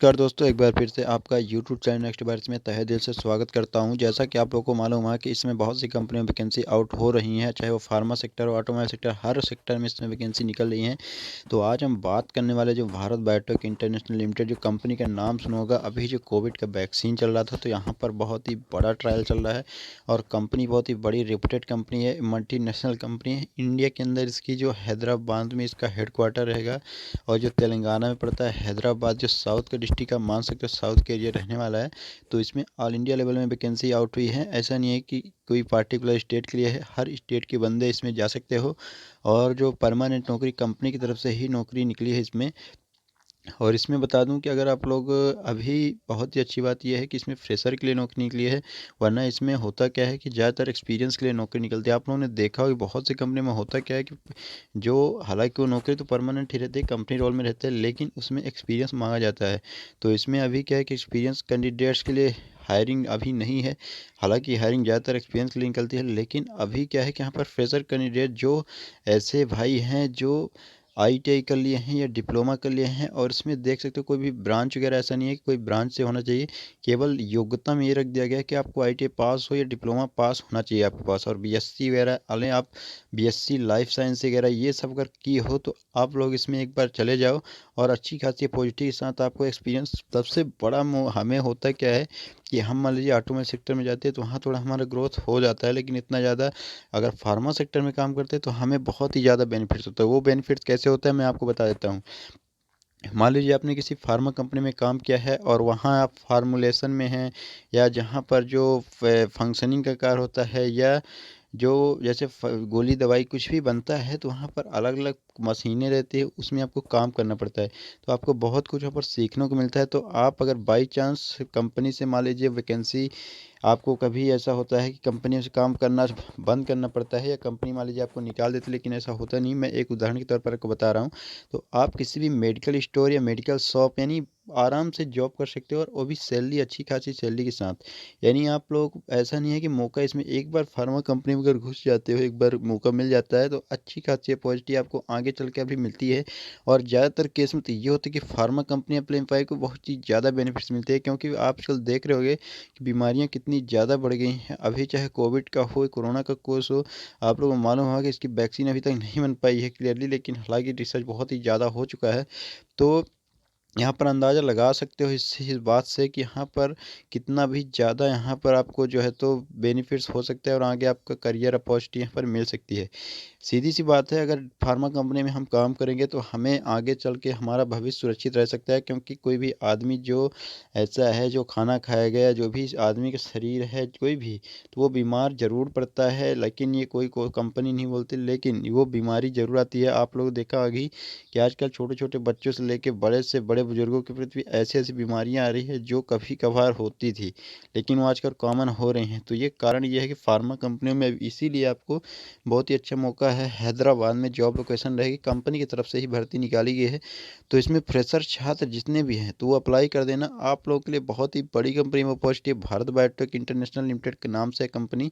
नमस्कार दोस्तों, एक बार फिर से आपका यूट्यूब चैनल नेक्स्ट बारिश में तहे दिल से स्वागत करता हूं। जैसा कि आप लोगों को मालूम है कि इसमें बहुत सी कंपनियों में वैकेंसी आउट हो रही हैं, चाहे वो फार्मा सेक्टर हो, ऑटोमोबाइल सेक्टर, हर सेक्टर में इसमें वैकेंसी निकल रही हैं। तो आज हम बात करने वाले जो भारत बायोटेक इंटरनेशनल लिमिटेड, जो कंपनी का नाम सुना होगा। अभी जो कोविड का वैक्सीन चल रहा था तो यहाँ पर बहुत ही बड़ा ट्रायल चल रहा है और कंपनी बहुत ही बड़ी रेपुटेड कंपनी है, मल्टीनेशनल कंपनी है। इंडिया के अंदर इसकी जो हैदराबाद में इसका हेडक्वार्टर रहेगा और जो तेलंगाना में पड़ता है हैदराबाद, जो साउथ का डिस्ट्रिक्ट आप मान सकते हो साउथ के एरिया रहने वाला है। तो इसमें ऑल इंडिया लेवल में वैकेंसी आउट हुई है। ऐसा नहीं है कि कोई पार्टिकुलर स्टेट के लिए है, हर स्टेट के बंदे इसमें जा सकते हो। और जो परमानेंट नौकरी कंपनी की तरफ से ही नौकरी निकली है इसमें। और इसमें बता दूं कि अगर आप लोग अभी, बहुत ही अच्छी बात यह है कि इसमें फ्रेशर के लिए नौकरी निकली है। वरना इसमें होता क्या है कि ज़्यादातर एक्सपीरियंस के लिए नौकरी निकलती है। आप लोगों ने देखा होगा बहुत सी कंपनी में होता क्या है कि जो, हालांकि वो नौकरी तो परमानेंट ही रहती है, कंपनी रोल में रहते हैं, लेकिन उसमें एक्सपीरियंस मांगा जाता है। तो इसमें अभी क्या है कि एक्सपीरियंस कैंडिडेट्स के लिए हायरिंग अभी नहीं है। हालांकि हायरिंग ज़्यादातर एक्सपीरियंस के लिए निकलती है, लेकिन अभी क्या है कि यहाँ पर फ्रेशर कैंडिडेट जो ऐसे भाई हैं जो आईटीआई कर लिए हैं या डिप्लोमा कर लिए हैं, और इसमें देख सकते हो कोई भी ब्रांच वगैरह ऐसा नहीं है कि कोई ब्रांच से होना चाहिए। केवल योग्यता में ये रख दिया गया है कि आपको आईटीआई पास हो या डिप्लोमा पास होना चाहिए आपके पास, और बीएससी वगैरह वाले, आप बीएससी लाइफ साइंस वगैरह ये सब अगर की हो तो आप लोग इसमें एक बार चले जाओ। और अच्छी खासी पॉजिटिव के साथ आपको एक्सपीरियंस, सबसे बड़ा हमें होता क्या है कि हम मान लीजिए ऑटोमोबाइल सेक्टर में जाते हैं तो वहाँ थोड़ा हमारा ग्रोथ हो जाता है, लेकिन इतना ज़्यादा अगर फार्मा सेक्टर में काम करते हैं तो हमें बहुत ही ज़्यादा बेनिफिट्स होता है। वो बेनिफिट्स कैसे होता है मैं आपको बता देता हूँ। मान लीजिए आपने किसी फार्मा कंपनी में काम किया है और वहाँ आप फार्मूलेशन में हैं, या जहाँ पर जो फंक्शनिंग का कार्य होता है, या जो जैसे गोली दवाई कुछ भी बनता है, तो वहाँ पर अलग अलग मशीनें रहती है, उसमें आपको काम करना पड़ता है। तो आपको बहुत कुछ वहाँ पर सीखने को मिलता है। तो आप अगर बाई चांस कंपनी से मान लीजिए वैकेंसी, आपको कभी ऐसा होता है कि कंपनी से काम करना बंद करना पड़ता है, या कंपनी मान लीजिए आपको निकाल देती है, लेकिन ऐसा होता नहीं। मैं एक उदाहरण के तौर पर आपको बता रहा हूँ। तो आप किसी भी मेडिकल स्टोर या मेडिकल शॉप, यानी आराम से जॉब कर सकते हो, और वो भी सैलरी, अच्छी खासी सैलरी के साथ। यानी आप लोग, ऐसा नहीं है कि मौका, इसमें एक बार फार्मा कंपनी में अगर घुस जाते हो, एक बार मौका मिल जाता है, तो अच्छी खासी अपॉर्चुनिटी आपको आगे चल के अभी मिलती है। और ज़्यादातर केस में तो ये होता है कि फार्मा कंपनी अपने एम्प्लॉय को बहुत ही ज़्यादा बेनिफिट्स मिलते हैं, क्योंकि आजकल देख रहे होगे कि बीमारियां कितनी ज़्यादा बढ़ गई हैं। अभी चाहे कोविड का हो, कोरोना का कोर्स हो, आप लोगों को मालूम होगा कि इसकी वैक्सीन अभी तक नहीं बन पाई है क्लियरली, लेकिन हालांकि रिसर्च बहुत ही ज़्यादा हो चुका है। तो यहाँ पर अंदाज़ा लगा सकते हो इस बात से कि यहाँ पर कितना भी ज़्यादा यहाँ पर आपको जो है तो बेनिफिट्स हो सकते हैं, और आगे आपका करियर अपॉर्चुनिटी यहाँ पर मिल सकती है। सीधी सी बात है, अगर फार्मा कंपनी में हम काम करेंगे तो हमें आगे चल के हमारा भविष्य सुरक्षित रह सकता है, क्योंकि कोई भी आदमी जो ऐसा है, जो खाना खाया गया, जो भी आदमी का शरीर है कोई भी, तो वो बीमार ज़रूर पड़ता है। लेकिन ये कोई कंपनी नहीं बोलती, लेकिन वो बीमारी ज़रूर आती है। आप लोग देखा होगी कि आजकल छोटे छोटे बच्चों से लेकर बड़े से बड़े बुजुर्गों के प्रति भी ऐसी ऐसी बीमारियां आ रही है जो कभी कभार होती थी, लेकिन वो आजकल कॉमन हो रही हैं। तो ये कारण ये है कि फार्मा कंपनियों में इसीलिए आपको बहुत ही अच्छा मौका है। हैदराबाद में जॉब लोकेशन रहेगी, कंपनी की तरफ से ही भर्ती निकाली गई है। तो इसमें फ्रेशर छात्र जितने भी हैं तो वो अप्लाई कर देना। आप लोगों के लिए बहुत ही बड़ी कंपनी में अपॉर्चुनिटी है। भारत बायोटेक इंटरनेशनल लिमिटेड के नाम से कंपनी,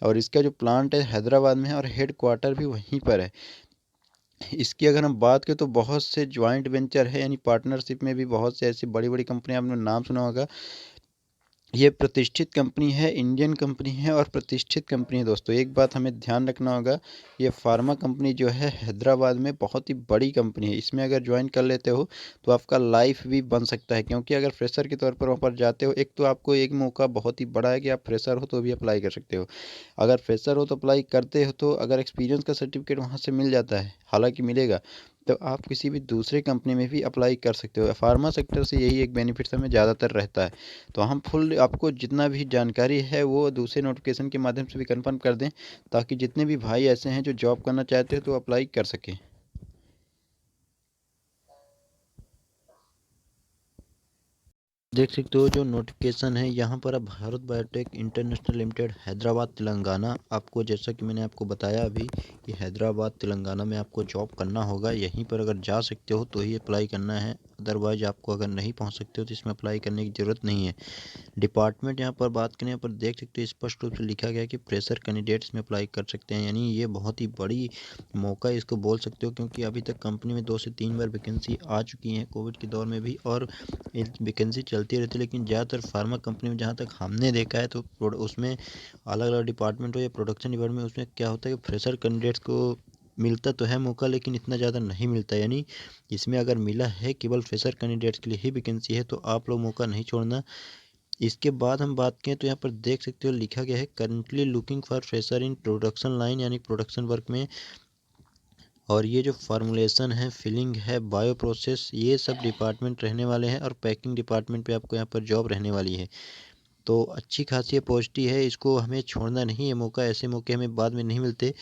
और इसका जो प्लांट है हैदराबाद में है, और हेड क्वार्टर भी वहीं पर है। इसकी अगर हम बात करें तो बहुत से जॉइंट वेंचर है, यानी पार्टनरशिप में भी बहुत से ऐसी बड़ी बड़ी कंपनी, आपने नाम सुना होगा। ये प्रतिष्ठित कंपनी है, इंडियन कंपनी है और प्रतिष्ठित कंपनी है। दोस्तों एक बात हमें ध्यान रखना होगा, ये फार्मा कंपनी जो है हैदराबाद में बहुत ही बड़ी कंपनी है। इसमें अगर ज्वाइन कर लेते हो तो आपका लाइफ भी बन सकता है, क्योंकि अगर फ्रेशर के तौर पर वहाँ पर जाते हो, एक तो आपको एक मौका बहुत ही बड़ा है कि आप फ्रेशर हो तो भी अप्लाई कर सकते हो। अगर फ्रेशर हो तो अप्लाई करते हो, तो अगर एक्सपीरियंस का सर्टिफिकेट वहाँ से मिल जाता है, हालांकि मिलेगा, तो आप किसी भी दूसरे कंपनी में भी अप्लाई कर सकते हो। फार्मा सेक्टर से यही एक बेनिफिट्स हमें ज़्यादातर रहता है। तो हम फुल आपको जितना भी जानकारी है वो दूसरे नोटिफिकेशन के माध्यम से भी कंफर्म कर दें, ताकि जितने भी भाई ऐसे हैं जो जॉब करना चाहते हैं तो अप्लाई कर सकें। देख सकते हो जो नोटिफिकेशन है यहाँ पर। अब Bharat biotech international limited Hyderabad Telangana, आपको जैसा कि मैंने आपको बताया अभी कि हैदराबाद तेलंगाना में आपको जॉब करना होगा। यहीं पर अगर जा सकते हो तो ही अप्लाई करना है, अदरवाइज आपको अगर नहीं पहुँच सकते हो तो इसमें अप्लाई करने की ज़रूरत नहीं है। डिपार्टमेंट यहाँ पर बात करें, यहाँ पर देख सकते हो स्पष्ट रूप से लिखा गया है कि फ्रेशर कैंडिडेट्स में अप्लाई कर सकते हैं। यानी ये बहुत ही बड़ी मौका इसको बोल सकते हो, क्योंकि अभी तक कंपनी में 2 से 3 बार वैकेंसी आ चुकी हैं कोविड के दौर में भी, और वैकेंसी चलती रहती है। लेकिन ज़्यादातर फार्मा कंपनी में जहाँ तक हमने देखा है तो उसमें अलग अलग डिपार्टमेंट हो या प्रोडक्शन डिपार्टमेंट, उसमें क्या होता है कि फ्रेशर कैंडिडेट्स को मिलता तो है मौका, लेकिन इतना ज़्यादा नहीं मिलता। यानी इसमें अगर मिला है केवल फ्रेशर कैंडिडेट्स के लिए ही वैकेंसी है, तो आप लोग मौका नहीं छोड़ना। इसके बाद हम बात करें तो यहाँ पर देख सकते हो लिखा गया है currently looking for fresher in production line, यानी प्रोडक्शन वर्क में। और ये जो फार्मूलेशन है, फिलिंग है, बायो प्रोसेस, ये सब डिपार्टमेंट रहने वाले हैं, और पैकिंग डिपार्टमेंट पे आपको यहाँ पर जॉब रहने वाली है। तो अच्छी खासी अपॉर्चुनिटी है, इसको हमें छोड़ना नहीं है मौका। ऐसे मौके हमें बाद में नहीं मिलते।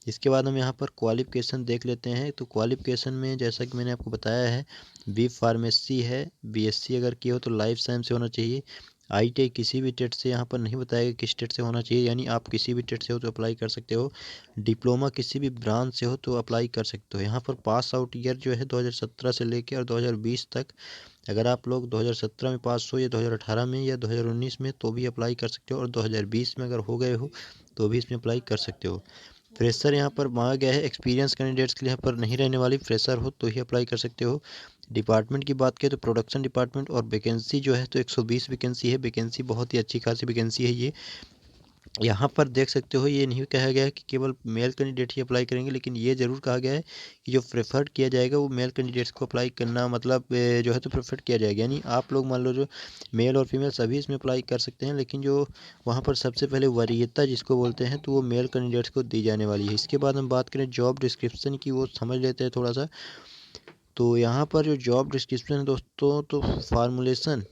इसके बाद हम यहाँ पर क्वालिफ़िकेशन देख लेते हैं। तो क्वालिफ़िकेशन में जैसा कि मैंने आपको बताया है, बी फार्मेसी है, बीएससी अगर किए हो तो लाइफ साइंस से होना चाहिए। आईटीआई किसी भी टेट से यहाँ पर नहीं बताया किस टेट से होना चाहिए, यानी आप किसी भी टेट से हो तो अप्लाई कर सकते हो। डिप्लोमा किसी भी ब्रांच से हो तो अप्लाई कर सकते हो। यहाँ पर पास आउट ईयर जो है 2017 से लेकर और 2020 तक, अगर आप लोग 2017 में पास हो या 2018 में या 2019 में तो भी अप्लाई कर सकते हो, और 2020 में अगर हो गए हो तो भी इसमें अप्लाई कर सकते हो। फ्रेशर यहाँ पर मांगा गया है, एक्सपीरियंस कैंडिडेट्स के लिए यहाँ पर नहीं रहने वाली, फ्रेशर हो तो ही अप्लाई कर सकते हो। डिपार्टमेंट की बात करें तो प्रोडक्शन डिपार्टमेंट, और वैकेंसी जो है तो 120 वैकेंसी है। वैकेंसी बहुत ही अच्छी खासी वैकेंसी है ये। यहाँ पर देख सकते हो ये नहीं कहा गया है कि केवल मेल कैंडिडेट ही अप्लाई करेंगे, लेकिन ये ज़रूर कहा गया है कि जो प्रेफर्ड किया जाएगा वो मेल कैंडिडेट्स को अप्लाई करना, मतलब जो है तो प्रेफर्ड किया जाएगा। यानी आप लोग मान लो जो मेल और फीमेल सभी इसमें अप्लाई कर सकते हैं, लेकिन जो वहाँ पर सबसे पहले वरीयता जिसको बोलते हैं तो वो मेल कैंडिडेट्स को दी जाने वाली है। इसके बाद हम बात करें जॉब डिस्क्रिप्शन की, वो समझ लेते हैं थोड़ा सा। तो यहाँ पर जो जॉब डिस्क्रिप्शन है दोस्तों, तो फार्मूलेशन,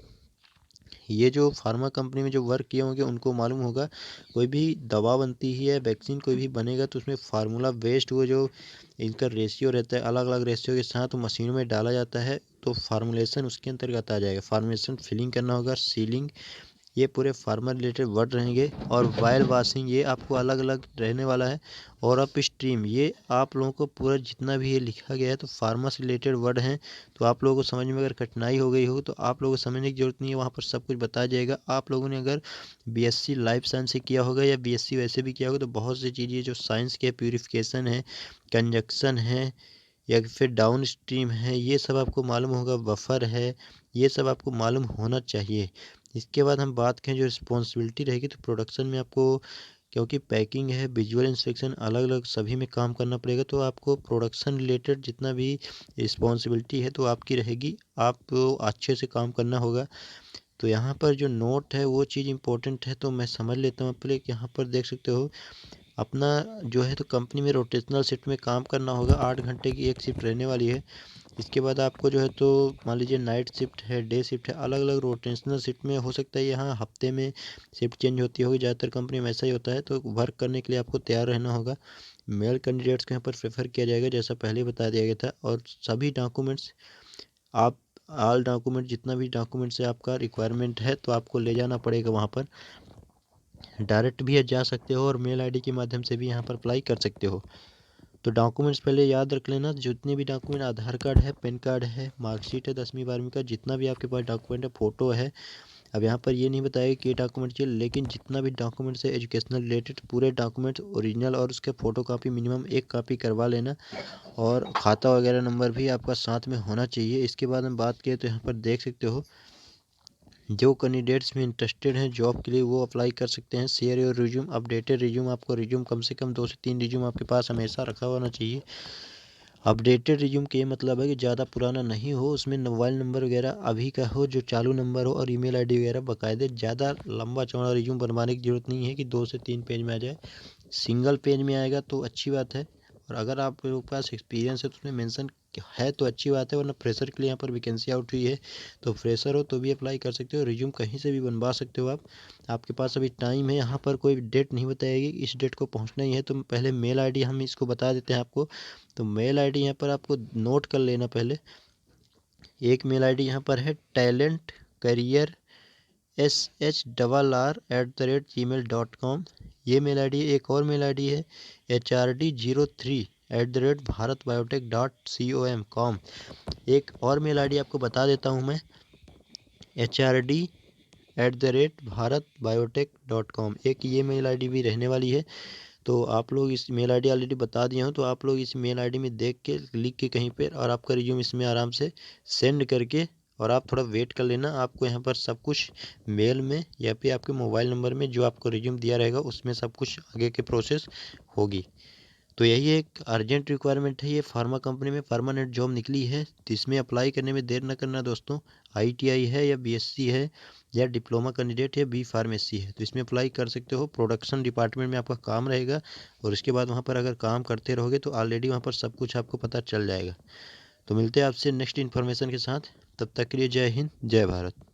ये जो फार्मा कंपनी में जो वर्क किए होंगे उनको मालूम होगा। कोई भी दवा बनती है, वैक्सीन कोई भी बनेगा तो उसमें फार्मूला बेस्ड वो जो इनका रेशियो रहता है, अलग अलग रेशियो के साथ मशीनों में डाला जाता है, तो फार्मूलेशन उसके अंतर्गत आ जाएगा। फार्मूलेशन फिलिंग करना होगा, सीलिंग, ये पूरे फार्मा रिलेटेड वर्ड रहेंगे। और वायल वाशिंग ये आपको अलग अलग रहने वाला है। और अप स्ट्रीम, ये आप लोगों को पूरा जितना भी ये लिखा गया है तो फार्मा से रिलेटेड वर्ड हैं। तो आप लोगों को समझ में अगर कठिनाई हो गई हो तो आप लोगों को समझने की ज़रूरत नहीं है, वहाँ पर सब कुछ बताया जाएगा। आप लोगों ने अगर बीएससी लाइफ साइंस से किया होगा या बीएससी वैसे भी किया होगा तो बहुत सी चीज़ें जो साइंस के, प्यूरिफिकेशन है, कंजक्शन है, या फिर डाउन स्ट्रीम है, ये सब आपको मालूम होगा, बफर है, ये सब आपको मालूम होना चाहिए। इसके बाद हम बात करें जो रिस्पॉन्सिबिलिटी रहेगी, तो प्रोडक्शन में आपको, क्योंकि पैकिंग है, विजुअल इंस्पेक्शन, अलग अलग सभी में काम करना पड़ेगा, तो आपको प्रोडक्शन रिलेटेड जितना भी रिस्पॉन्सिबिलिटी है तो आपकी रहेगी, आपको अच्छे से काम करना होगा। तो यहाँ पर जो नोट है वो चीज़ इंपॉर्टेंट है, तो मैं समझ लेता हूँ पहले। यहाँ पर देख सकते हो अपना जो है तो कंपनी में रोटेशनल शिफ्ट में काम करना होगा। 8 घंटे की एक शिफ्ट रहने वाली है। इसके बाद आपको जो है तो मान लीजिए नाइट शिफ्ट है, डे शिफ्ट है, अलग अलग रोटेशनल शिफ्ट में हो सकता है यहाँ हफ्ते में शिफ्ट चेंज होती होगी, ज़्यादातर कंपनी में ऐसा ही होता है। तो वर्क करने के लिए आपको तैयार रहना होगा। मेल कैंडिडेट्स को यहाँ पर प्रेफर किया जाएगा जैसा पहले बता दिया गया था। और सभी डॉक्यूमेंट्स आप, ऑल डॉक्यूमेंट जितना भी डॉक्यूमेंट्स है आपका रिक्वायरमेंट है तो आपको ले जाना पड़ेगा वहाँ पर। डायरेक्ट भी जा सकते हो और मेल आईडी के माध्यम से भी यहाँ पर अप्लाई कर सकते हो। तो डॉक्यूमेंट्स पहले याद रख लेना, जितने भी डॉक्यूमेंट, आधार कार्ड है, पैन कार्ड है, मार्कशीट है 10वीं 12वीं का, जितना भी आपके पास डॉक्यूमेंट है, फ़ोटो है। अब यहाँ पर ये नहीं बताया कि ये डॉक्यूमेंट चाहिए, लेकिन जितना भी डॉक्यूमेंट्स है एजुकेशनल रिलेटेड, पूरे डॉक्यूमेंट्स ओरिजिनल और उसके फ़ोटो कापी मिनिमम 1 कापी करवा लेना। और खाता वगैरह नंबर भी आपका साथ में होना चाहिए। इसके बाद हम बात करें तो यहाँ पर देख सकते हो जो कैंडिडेट्स में इंटरेस्टेड हैं जॉब के लिए वो अप्लाई कर सकते हैं। Share your resume, updated resume, आपको रिज्यूम कम से कम 2 से 3 रिज्यूम आपके पास हमेशा रखा होना चाहिए। अपडेटेड रिज्यूम के ये मतलब है कि ज़्यादा पुराना नहीं हो, उसमें मोबाइल नंबर वगैरह अभी का हो, जो चालू नंबर हो, और ईमेल आईडी वगैरह बाकायदे। ज़्यादा लंबा चौड़ा रिज्यूम बनवाने की ज़रूरत नहीं है कि 2 से 3 पेज में आ जाए। सिंगल पेज में आएगा तो अच्छी बात है। और अगर आप लोगों के पास एक्सपीरियंस है तो उसमें मेंशन है तो अच्छी बात है, वरना फ्रेशर के लिए यहाँ पर वैकेंसी आउट हुई है। तो फ्रेशर हो तो भी अप्लाई कर सकते हो, रिज्यूम कहीं से भी बनवा सकते हो आप। आपके पास अभी टाइम है, यहाँ पर कोई डेट नहीं बताएगी इस डेट को पहुँचना ही है। तो पहले मेल आईडी हम इसको बता देते हैं आपको। तो मेल आईडी यहाँ पर आपको नोट कर लेना पहले। एक मेल आईडी यहाँ पर है टैलेंट career@gmail.com। ये मेल आई डी। एक और मेल आई डी है HRD03@bharatbiotech.com। एक और मेल आई डी आपको बता देता हूँ मैं, HRD@bharatbiotech.com। एक ये मेल आई डी भी रहने वाली है। तो आप लोग इस मेल आईडी ऑलरेडी बता दिया हूँ, तो आप लोग इस मेल आईडी में देख के लिख के कहीं पर और आपका रिज्यूम इसमें आराम से सेंड करके, और आप थोड़ा वेट कर लेना। आपको यहाँ पर सब कुछ मेल में या फिर आपके मोबाइल नंबर में जो आपको रिज्यूम दिया रहेगा उसमें सब कुछ आगे के प्रोसेस होगी। तो यही एक अर्जेंट रिक्वायरमेंट है, ये फार्मा कंपनी में परमानेंट जॉब निकली है। तो इसमें अप्लाई करने में देर न करना दोस्तों। ITI है या BSc है या डिप्लोमा कैंडिडेट है, B फार्मेसी है, तो इसमें अप्लाई कर सकते हो। प्रोडक्शन डिपार्टमेंट में आपका काम रहेगा और उसके बाद वहाँ पर अगर काम करते रहोगे तो ऑलरेडी वहाँ पर सब कुछ आपको पता चल जाएगा। तो मिलते हैं आपसे नेक्स्ट इन्फॉर्मेशन के साथ। तब तक के लिए जय हिंद, जय भारत।